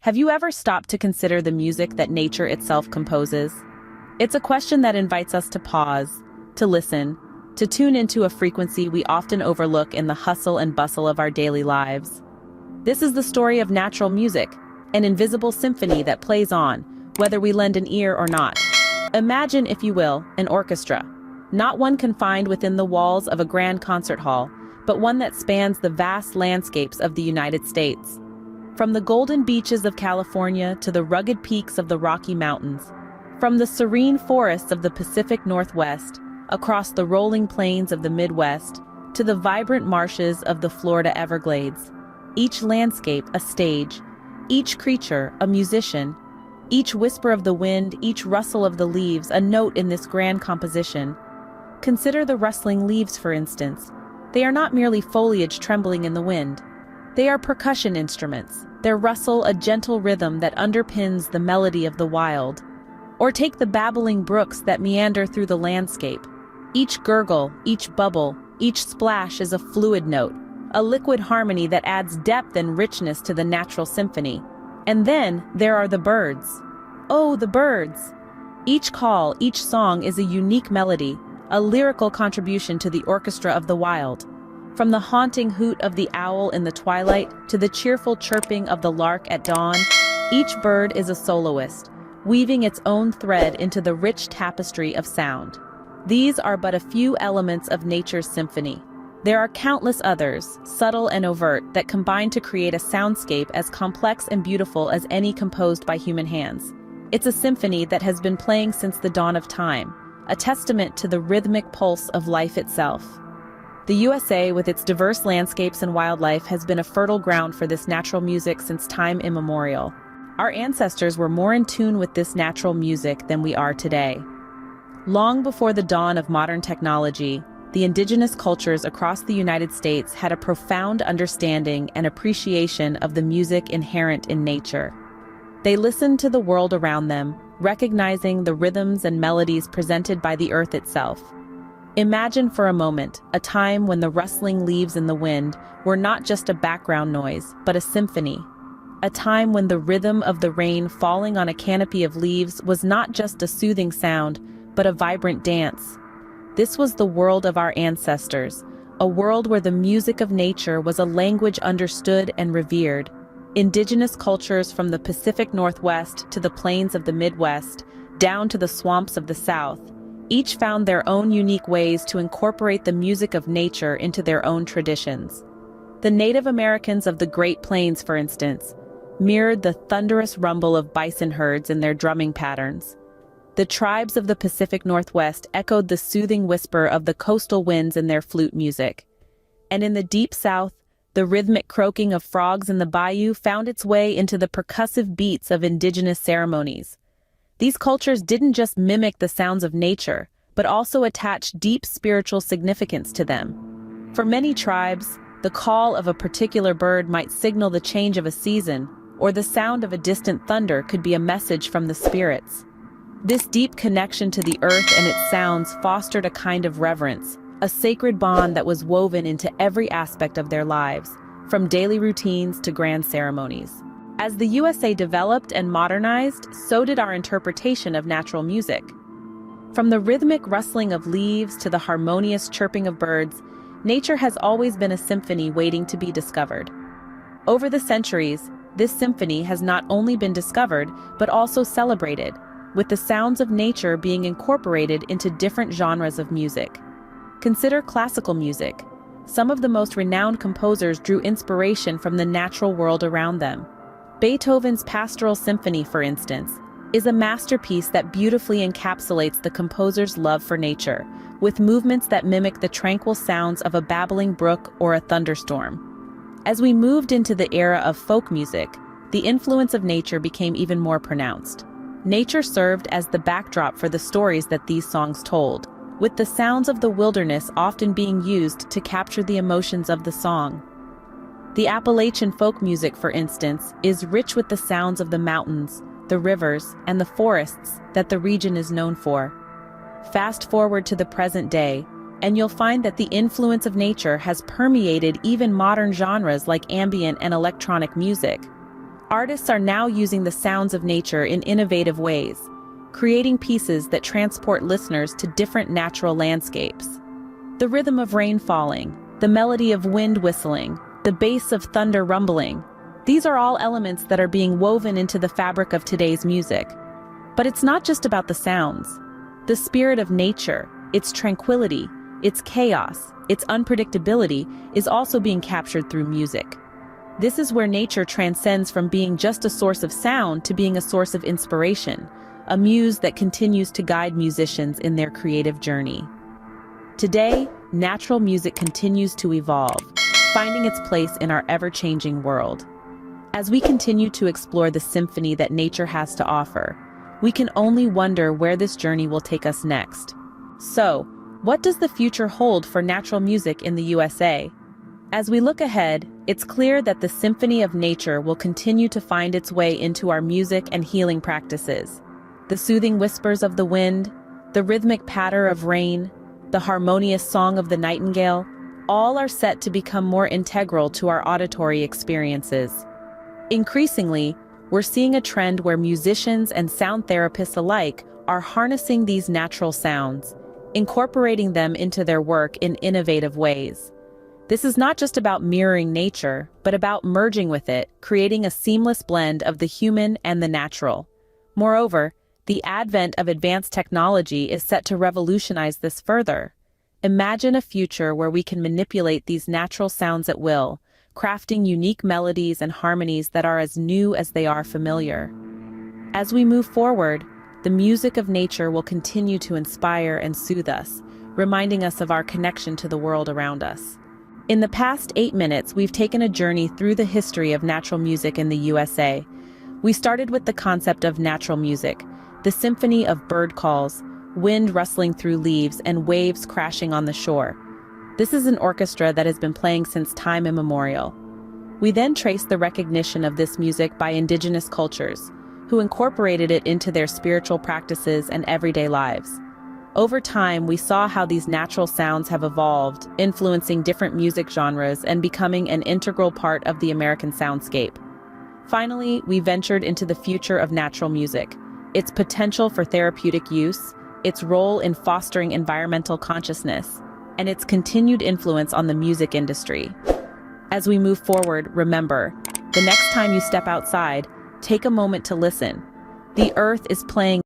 Have you ever stopped to consider the music that nature itself composes? It's a question that invites us to pause, to listen, to tune into a frequency we often overlook in the hustle and bustle of our daily lives. This is the story of natural music, an invisible symphony that plays on, whether we lend an ear or not. Imagine, if you will, an orchestra. Not one confined within the walls of a grand concert hall, but one that spans the vast landscapes of the United States. From the golden beaches of California to the rugged peaks of the Rocky Mountains, from the serene forests of the Pacific Northwest, across the rolling plains of the Midwest, to the vibrant marshes of the Florida Everglades, each landscape a stage, each creature a musician, each whisper of the wind, each rustle of the leaves a note in this grand composition. Consider the rustling leaves, for instance. They are not merely foliage trembling in the wind. They are percussion instruments, their rustle a gentle rhythm that underpins the melody of the wild. Or take the babbling brooks that meander through the landscape. Each gurgle, each bubble, each splash is a fluid note, a liquid harmony that adds depth and richness to the natural symphony. And then there are the birds. Oh, the birds! Each call, each song is a unique melody, a lyrical contribution to the orchestra of the wild. From the haunting hoot of the owl in the twilight to the cheerful chirping of the lark at dawn, each bird is a soloist, weaving its own thread into the rich tapestry of sound. These are but a few elements of nature's symphony. There are countless others, subtle and overt, that combine to create a soundscape as complex and beautiful as any composed by human hands. It's a symphony that has been playing since the dawn of time, a testament to the rhythmic pulse of life itself. The USA, with its diverse landscapes and wildlife, has been a fertile ground for this natural music since time immemorial. Our ancestors were more in tune with this natural music than we are today. Long before the dawn of modern technology, the indigenous cultures across the United States had a profound understanding and appreciation of the music inherent in nature. They listened to the world around them, recognizing the rhythms and melodies presented by the earth itself. Imagine for a moment a time when the rustling leaves in the wind were not just a background noise, but a symphony. A time when the rhythm of the rain falling on a canopy of leaves was not just a soothing sound, but a vibrant dance. This was the world of our ancestors, a world where the music of nature was a language understood and revered. Indigenous cultures from the Pacific Northwest to the plains of the Midwest, down to the swamps of the South, each found their own unique ways to incorporate the music of nature into their own traditions. The Native Americans of the Great Plains, for instance, mirrored the thunderous rumble of bison herds in their drumming patterns. The tribes of the Pacific Northwest echoed the soothing whisper of the coastal winds in their flute music. And in the deep South, the rhythmic croaking of frogs in the bayou found its way into the percussive beats of indigenous ceremonies. These cultures didn't just mimic the sounds of nature, but also attached deep spiritual significance to them. For many tribes, the call of a particular bird might signal the change of a season, or the sound of a distant thunder could be a message from the spirits. This deep connection to the earth and its sounds fostered a kind of reverence, a sacred bond that was woven into every aspect of their lives, from daily routines to grand ceremonies. As the USA developed and modernized, so did our interpretation of natural music. From the rhythmic rustling of leaves to the harmonious chirping of birds, nature has always been a symphony waiting to be discovered. Over the centuries, this symphony has not only been discovered, but also celebrated, with the sounds of nature being incorporated into different genres of music. Consider classical music. Some of the most renowned composers drew inspiration from the natural world around them. Beethoven's Pastoral Symphony, for instance, is a masterpiece that beautifully encapsulates the composer's love for nature, with movements that mimic the tranquil sounds of a babbling brook or a thunderstorm. As we moved into the era of folk music, the influence of nature became even more pronounced. Nature served as the backdrop for the stories that these songs told, with the sounds of the wilderness often being used to capture the emotions of the song. The Appalachian folk music, for instance, is rich with the sounds of the mountains, the rivers, and the forests that the region is known for. Fast forward to the present day, and you'll find that the influence of nature has permeated even modern genres like ambient and electronic music. Artists are now using the sounds of nature in innovative ways, creating pieces that transport listeners to different natural landscapes. The rhythm of rain falling, the melody of wind whistling, the bass of thunder rumbling, these are all elements that are being woven into the fabric of today's music. But it's not just about the sounds. The spirit of nature, its tranquility, its chaos, its unpredictability is also being captured through music. This is where nature transcends from being just a source of sound to being a source of inspiration, a muse that continues to guide musicians in their creative journey. Today, natural music continues to evolve, finding its place in our ever-changing world. As we continue to explore the symphony that nature has to offer, we can only wonder where this journey will take us next. So, what does the future hold for natural music in the USA? As we look ahead, it's clear that the symphony of nature will continue to find its way into our music and healing practices. The soothing whispers of the wind, the rhythmic patter of rain, the harmonious song of the nightingale, all are set to become more integral to our auditory experiences. Increasingly, we're seeing a trend where musicians and sound therapists alike are harnessing these natural sounds, incorporating them into their work in innovative ways. This is not just about mirroring nature, but about merging with it, creating a seamless blend of the human and the natural. Moreover, the advent of advanced technology is set to revolutionize this further. Imagine a future where we can manipulate these natural sounds at will, crafting unique melodies and harmonies that are as new as they are familiar. As we move forward, the music of nature will continue to inspire and soothe us, reminding us of our connection to the world around us. In the past 8 minutes, we've taken a journey through the history of natural music in the USA. We started with the concept of natural music, the symphony of bird calls, wind rustling through leaves, and waves crashing on the shore. This is an orchestra that has been playing since time immemorial. We then traced the recognition of this music by indigenous cultures, who incorporated it into their spiritual practices and everyday lives. Over time, we saw how these natural sounds have evolved, influencing different music genres and becoming an integral part of the American soundscape. Finally, we ventured into the future of natural music, its potential for therapeutic use, its role in fostering environmental consciousness, and its continued influence on the music industry. As we move forward, remember, the next time you step outside, take a moment to listen. The earth is playing